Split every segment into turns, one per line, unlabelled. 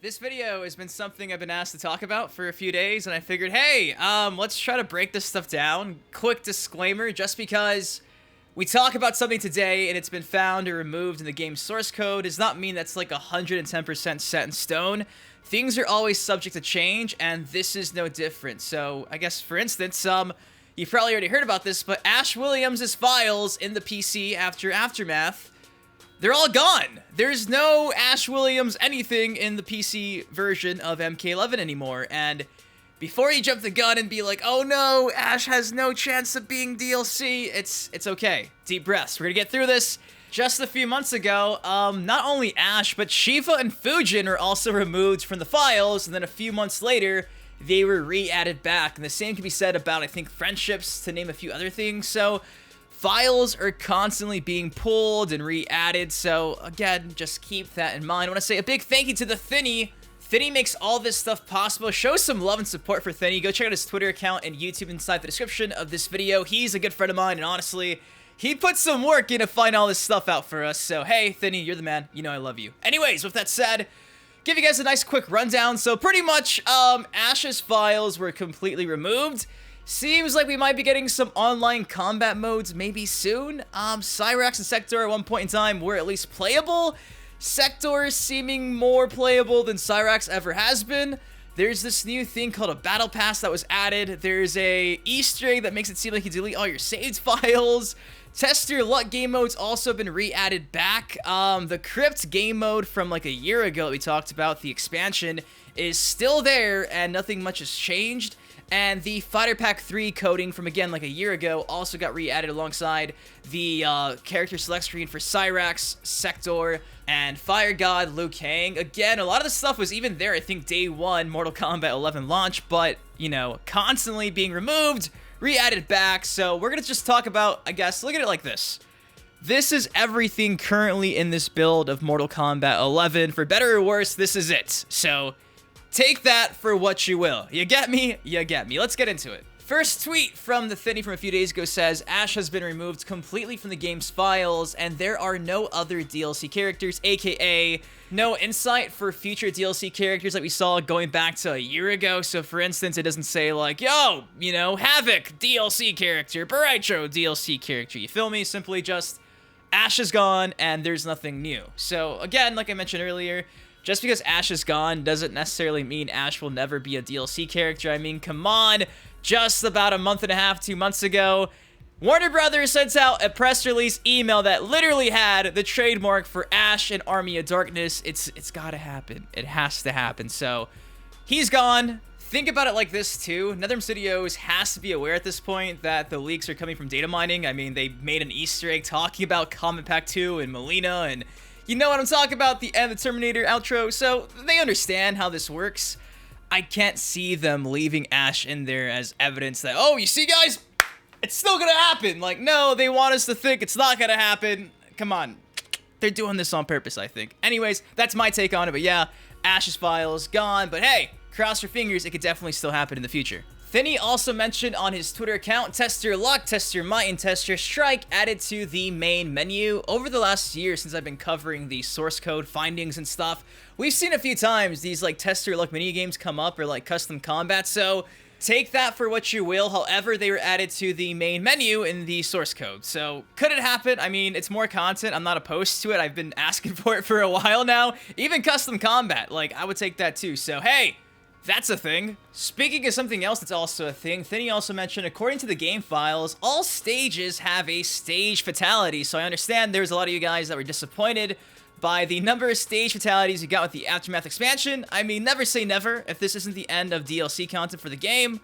This video has been something I've been asked to talk about for a few days, and I figured, hey, let's try to break this stuff down. Quick disclaimer, just because we talk about something today and it's been found or removed in the game's source code does not mean that's like 110% set in stone. Things are always subject to change, and this is no different. So, I guess, for instance, you've probably already heard about this, but Ash Williams' files in the PC after Aftermath, they're all gone. There's no Ash Williams anything in the PC version of MK11 anymore, and before you jump the gun and be like, oh no, Ash has no chance of being DLC, it's okay. Deep breaths. We're gonna get through this. Just a few months ago, not only Ash, but Shiva and Fujin were also removed from the files, and then a few months later, they were re-added back. And the same can be said about, I think, friendships, to name a few other things. So, files are constantly being pulled and re-added, so again, just keep that in mind. I want to say a big thank you to TheThiny. TheThiny makes all this stuff possible. Show some love and support for TheThiny. Go check out his Twitter account and YouTube inside the description of this video. He's a good friend of mine, and honestly, he put some work in to find all this stuff out for us. So, hey, TheThiny, you're the man. You know I love you. Anyways, with that said, give you guys a nice quick rundown. So, pretty much, Ash's files were completely removed. Seems like we might be getting some online combat modes maybe soon. Cyrax and Sektor at one point in time were at least playable. Sektor seeming more playable than Cyrax ever has been. There's this new thing called a battle pass that was added. There's a Easter egg that makes it seem like you delete all your saved files. Test Your Luck game mode's also been re-added back. The Crypt game mode from like a year ago that we talked about, the expansion, is still there and nothing much has changed. And the Fighter Pack 3 coding from, again, like a year ago also got re-added alongside the character select screen for Cyrax, Sektor, and Fire God Liu Kang. Again, a lot of the stuff was even there, I think, day one, Mortal Kombat 11 launch, but, you know, constantly being removed, re-added back. So we're going to just talk about, I guess, look at it like this. This is everything currently in this build of Mortal Kombat 11. For better or worse, this is it. So take that for what you will. You get me? You get me. Let's get into it. First tweet from TheThiny from a few days ago says, Ash has been removed completely from the game's files, and there are no other DLC characters, aka no insight for future DLC characters that we saw going back to a year ago. So for instance, it doesn't say like, yo, you know, Havoc DLC character, Baraicho DLC character. You feel me? Simply just Ash is gone and there's nothing new. So again, like I mentioned earlier, just because Ash is gone doesn't necessarily mean Ash will never be a DLC character. I mean, come on. Just about a month and a half, 2 months ago, Warner Brothers sent out a press release email that literally had the trademark for Ash and Army of Darkness. It's gotta happen. It has to happen. So, he's gone. Think about it like this, too. NetherRealm Studios has to be aware at this point that the leaks are coming from data mining. I mean, they made an Easter egg talking about Combat Pack 2 and Mileena, and you know what I'm talking about, the end of the Terminator outro, so they understand how this works. I can't see them leaving Ash in there as evidence that, oh, you see, guys, it's still gonna happen. Like, no, they want us to think it's not gonna happen. Come on. They're doing this on purpose, I think. Anyways, that's my take on it, but yeah, Ash's files gone, but hey, cross your fingers, it could definitely still happen in the future. TheThiny also mentioned on his Twitter account, Test Your Luck, Test Your Might, and Test Your Strike added to the main menu. Over the last year since I've been covering the source code findings and stuff, we've seen a few times these like Test Your Luck mini games come up or like custom combat, so take that for what you will. However, they were added to the main menu in the source code. So could it happen? I mean, it's more content. I'm not opposed to it. I've been asking for it for a while now. Even custom combat, like I would take that too. So hey, that's a thing. Speaking of something else that's also a thing, TheThiny also mentioned, according to the game files, all stages have a stage fatality. So I understand there's a lot of you guys that were disappointed by the number of stage fatalities you got with the Aftermath expansion. I mean, never say never. If this isn't the end of DLC content for the game,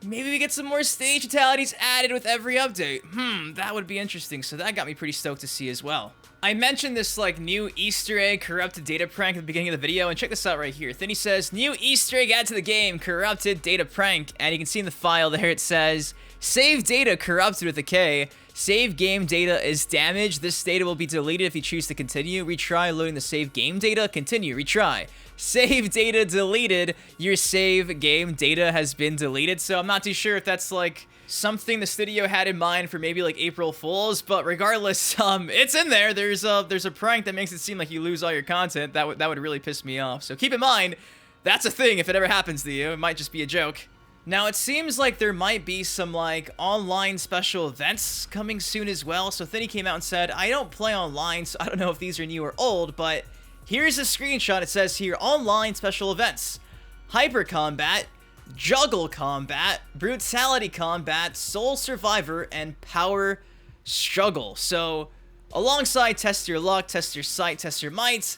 maybe we get some more stage fatalities added with every update. That would be interesting. So that got me pretty stoked to see as well. I mentioned this like new Easter egg corrupted data prank at the beginning of the video, and check this out right here. TheThiny says, new Easter egg added to the game, corrupted data prank, and you can see in the file there it says, save data corrupted with a K. Save game data is damaged. This data will be deleted if you choose to continue. Retry loading the save game data. Continue. Retry. save data deleted. Your save game data has been deleted. So I'm not too sure if that's like something the studio had in mind for maybe like April Fools, but regardless, it's in there. There's a prank that makes it seem like you lose all your content. That would really piss me off. So keep in mind, that's a thing if it ever happens to you. It might just be a joke. Now, it seems like there might be some, like, online special events coming soon as well. So TheThiny came out and said, I don't play online, so I don't know if these are new or old, but here's a screenshot. It says here, online special events. Hyper Combat, Juggle Combat, Brutality Combat, Soul Survivor, and Power Struggle. So, alongside Test Your Luck, Test Your Sight, Test Your Might,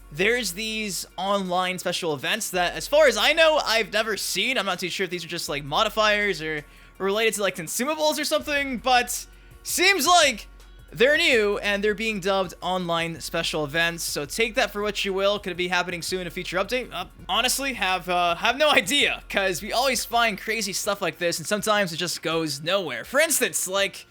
there's these online special events that, as far as I know, I've never seen. I'm not too sure if these are just like modifiers or related to like consumables or something, but seems like they're new and they're being dubbed online special events. So take that for what you will. Could it be happening soon in a future update? Honestly, have no idea, because we always find crazy stuff like this and sometimes it just goes nowhere. For instance, like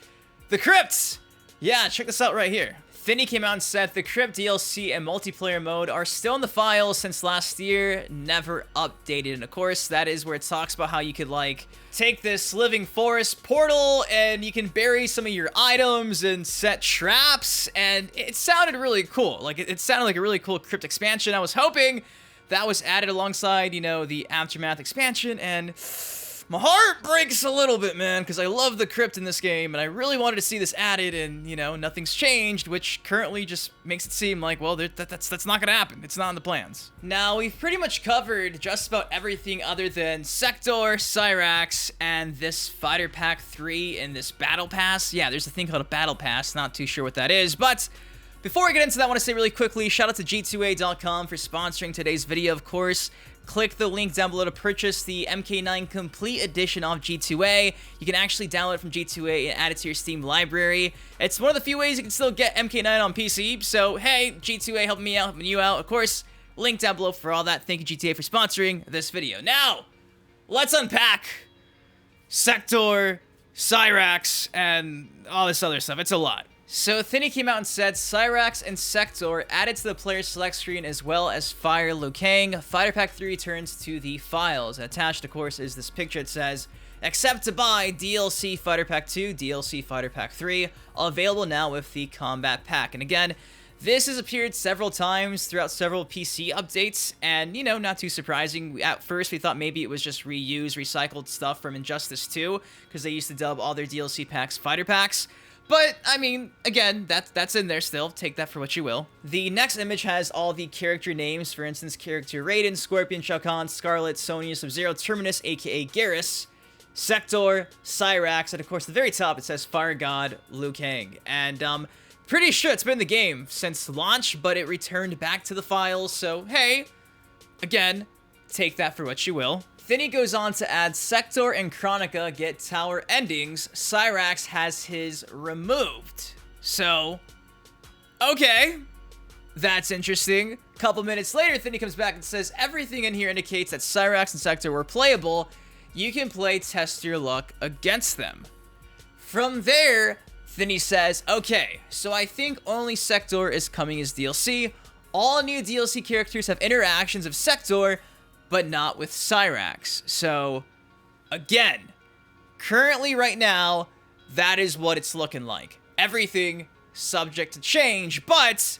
the Crypt. Yeah, check this out right here. TheThiny came out and said the Crypt DLC and multiplayer mode are still in the files since last year, never updated. And of course, that is where it talks about how you could like take this living forest portal and you can bury some of your items and set traps. And it sounded really cool. Like it sounded like a really cool Crypt expansion. I was hoping that was added alongside, you know, the Aftermath expansion, and my heart breaks a little bit, man, because I love the Crypt in this game, and I really wanted to see this added, and, you know, nothing's changed, which currently just makes it seem like, well, that's not gonna happen. It's not in the plans. Now, we've pretty much covered just about everything other than Sektor, Cyrax, and this Fighter Pack 3 and this Battle Pass. Yeah, there's a thing called a Battle Pass, not too sure what that is, but before we get into that, I want to say really quickly, shout out to G2A.com for sponsoring today's video, of course. Click the link down below to purchase the MK9 Complete Edition of G2A. You can actually download it from G2A and add it to your Steam library. It's one of the few ways you can still get MK9 on PC, so hey, G2A helping me out, helping you out. Of course, link down below for all that. Thank you, GTA, for sponsoring this video. Now, let's unpack Sektor, Cyrax, and all this other stuff. It's a lot. So TheThiny came out and said Cyrax and Sektor added to the player select screen, as well as Fire Liu Kang. Fighter Pack 3 returns to the files. And attached, of course, is this picture. It says, accept to buy DLC Fighter Pack 2, DLC Fighter Pack 3, available now with the Combat Pack. And again, this has appeared several times throughout several PC updates, and, you know, not too surprising. At first, we thought maybe it was just reused, recycled stuff from Injustice 2, because they used to dub all their DLC packs Fighter Packs. But, I mean, again, that's in there still. Take that for what you will. The next image has all the character names. For instance, character Raiden, Scorpion, Shao Kahn, Scarlet, Sonya, Sub-Zero, Terminus, aka Garrus, Sektor, Cyrax, and of course, at the very top, it says Fire God Liu Kang. And, pretty sure it's been in the game since launch, but it returned back to the files, so, hey, again, take that for what you will. TheThiny goes on to add Sektor and Chronica get tower endings. Cyrax has his removed. So, okay, that's interesting. Couple minutes later, TheThiny comes back and says everything in here indicates that Cyrax and Sektor were playable. You can play Test Your Luck against them. From there, TheThiny says, okay, so I think only Sektor is coming as DLC. All new DLC characters have interactions of Sektor, but not with Cyrax. So, again, currently right now, that is what it's looking like. Everything subject to change, but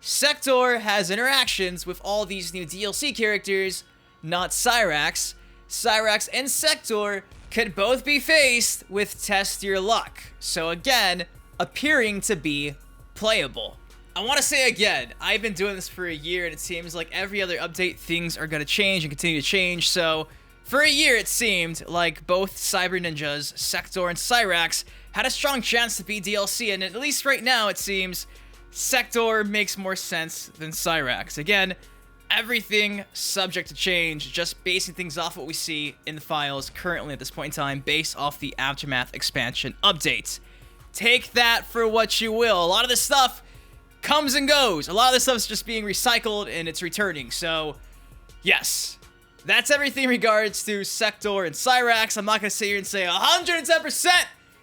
Sektor has interactions with all these new DLC characters, not Cyrax. Cyrax and Sektor could both be faced with Test Your Luck. So again, appearing to be playable. I want to say again, I've been doing this for a year, and it seems like every other update, things are going to change and continue to change. So, for a year, it seemed like both Cyber Ninjas, Sektor and Cyrax, had a strong chance to be DLC, and at least right now, it seems Sektor makes more sense than Cyrax. Again, everything subject to change, just basing things off what we see in the files currently at this point in time, based off the Aftermath expansion update. Take that for what you will. A lot of this stuff comes and goes. A lot of this stuff's just being recycled and it's returning. So, yes, that's everything in regards to Sektor and Cyrax. I'm not going to sit here and say 110%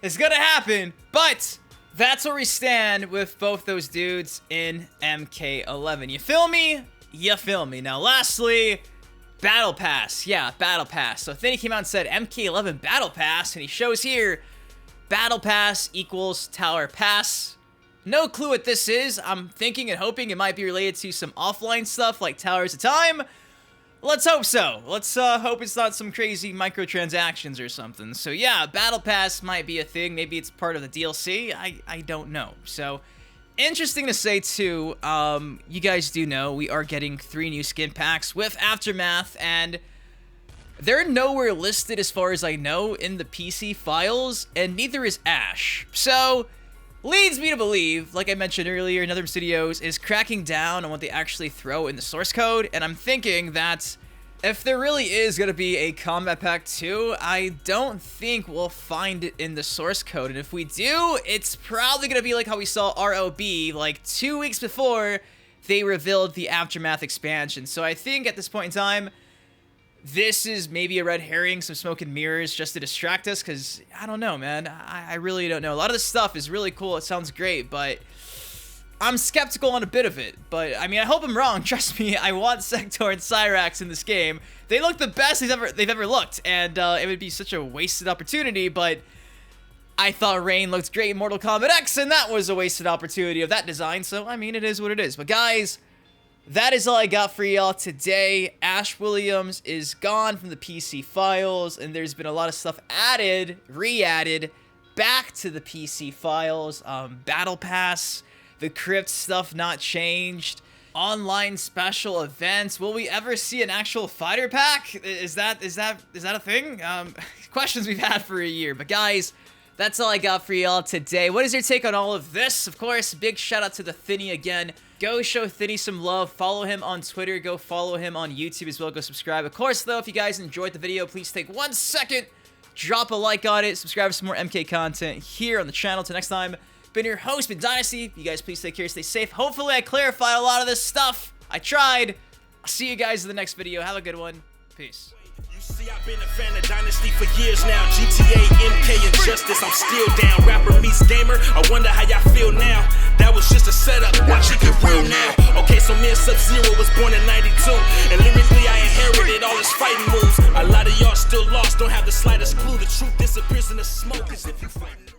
is going to happen, but that's where we stand with both those dudes in MK11. You feel me? You feel me? Now, lastly, Battle Pass. Yeah, Battle Pass. So TheThiny came out and said MK11 Battle Pass, and he shows here Battle Pass equals Tower Pass. No clue what this is. I'm thinking and hoping it might be related to some offline stuff like Towers of Time. Let's hope so. Let's hope it's not some crazy microtransactions or something. So yeah, Battle Pass might be a thing. Maybe it's part of the DLC. I don't know. So interesting to say too. You guys do know we are getting 3 new skin packs with Aftermath, and they're nowhere listed as far as I know in the PC files, and neither is Ash. So leads me to believe, like I mentioned earlier, Nether Studios is cracking down on what they actually throw in the source code, and I'm thinking that if there really is going to be a Combat Pack 2, I don't think we'll find it in the source code, and if we do, it's probably going to be like how we saw ROB like 2 weeks before they revealed the Aftermath expansion. So I think at this point in time, this is maybe a red herring, some smoke and mirrors just to distract us, because I don't know, man. I really don't know. A lot of this stuff is really cool. It sounds great, but I'm skeptical on a bit of it. But, I mean, I hope I'm wrong. Trust me, I want Sektor and Cyrax in this game. They look the best they've ever looked, and it would be such a wasted opportunity, but I thought Raiden looked great in Mortal Kombat X, and that was a wasted opportunity of that design, so, I mean, it is what it is. But, guys, that is all I got for y'all today. Ash Williams is gone from the PC files, and there's been a lot of stuff added, re-added, back to the PC files. Battle Pass, the Crypt stuff not changed, online special events. Will we ever see an actual fighter pack? Is that a thing? Questions we've had for a year. But guys, that's all I got for y'all today. What is your take on all of this? Of course, big shout out to TheThiny again. Go show TheThiny some love. Follow him on Twitter. Go follow him on YouTube as well. Go subscribe. Of course, though, if you guys enjoyed the video, please take 1 second, drop a like on it, subscribe for some more MK content here on the channel. Till next time, been your host, TheThiny. You guys please take care, stay safe. Hopefully, I clarified a lot of this stuff. I tried. I'll see you guys in the next video. Have a good one. Peace.
See, I've been a fan of Dynasty for years now. GTA, MK, and Justice, I'm still down. Rapper meets gamer, I wonder how y'all feel now. That was just a setup, watch it get real now. Okay, so me and Sub-Zero was born in 92, and lyrically I inherited all his fighting moves. A lot of y'all still lost, don't have the slightest clue. The truth disappears in the smoke as if you fight.